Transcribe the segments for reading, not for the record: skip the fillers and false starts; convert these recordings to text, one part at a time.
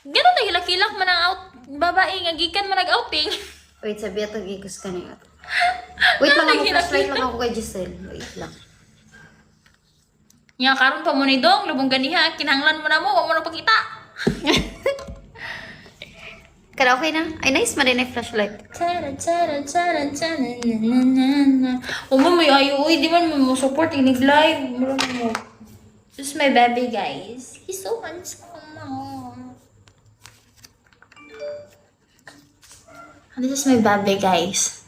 Ganun na hilak-hilak man ang out babae nga gikan man nag-outing. Wait, sabi ito, gikus ka na. Wait lang ako, flashlight lang ako kay Giselle. Wait lang. Nya karon pa mo ni Dong, lubong ganiha, kinahanglan mo na mo, wa mo na pakita. Kada okay na? Ay, nice man din ay flashlight. Umo may ayo, uy, di man mo support inig live. This is my baby, guys. He's so handsome. This is my baby, guys.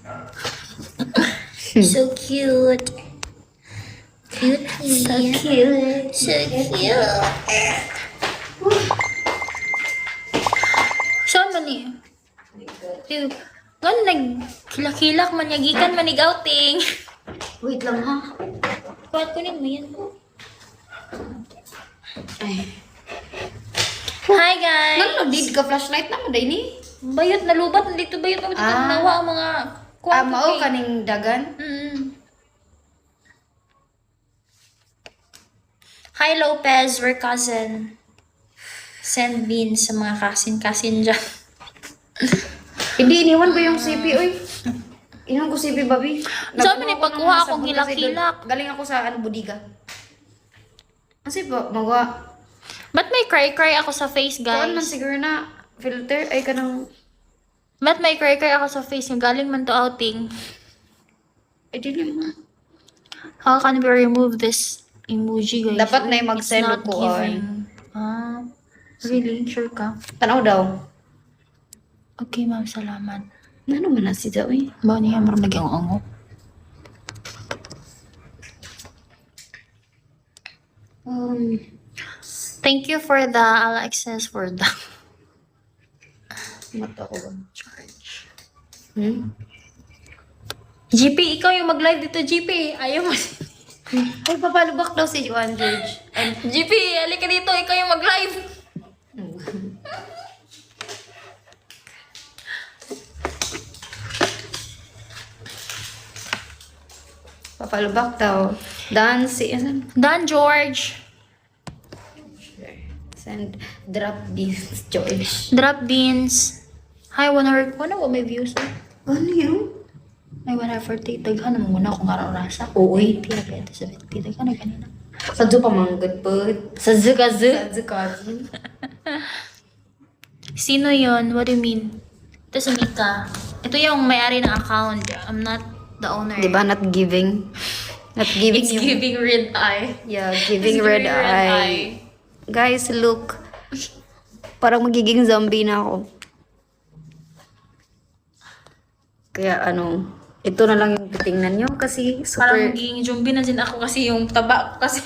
So cute. Cutie. So cute. So cute. Saan man niya? Gan nagkilak-kilak man yagikan man outing. Wait lang ha. Kuhat ko mo yan. Ay. Hi guys. Nag-lead ka flashlight na mo, day ni? Bayot na lubat dito bayot mo dito nawa ang mga kuha Mao kaning dagan? Hi Lopez, we're cousin. Send beans sa mga kasin-kasin dyan. Hindi, iniwan ko yung CP, uy. Iniwan ko CP, babi. Sabi ni pagkuha akong hilak-hilak. Galing ako sa budiga. Kasi po, magawa. Ba't may cry-cry ako sa face, Kuan man guys? siguro na filter, ay ka ng... Ba't may cry-cry ako sa face? Yung galing man to outing. Ay, di naman. How can we remove this emoji, guys? Dapat na yung It's mag-send not ko, giving. Really? Sure ka? Tanaw daw. Okay, ma'am. Salamat. Ano man na si daw eh. Ba niya marunong nagyang ango? Thank you for the Alexis for the Mata ko ba? charge. GP, ikaw yung mag-live dito, GP. Ayaw mo. Ay, papalubak daw si Juan George. GP, halika dito. Ikaw yung mag-live. Papalubak daw. Dance, ano? Dan George. Send, drop this, George. Drop beans. Hi, 100. Ano ba may views? Ano yun? Ay, 140. Daghan naman muna kung araw-rasa. Uy. Tira kaya ito sa 20. Daghan na ganina. Sadyo pa mga good po. Sadzu kazu. Sadyo ka. Sino yon? What do you mean? Ito si Mika. Ito yung may-ari ng account. I'm not the owner. Diba, not giving? Not giving It's yung... giving red eye. Yeah, It's giving red eye. Guys, look. Parang magiging zombie na ako. Kaya ano, ito na lang yung titingnan nyo kasi Parang super... magiging zombie na din ako kasi yung taba ko kasi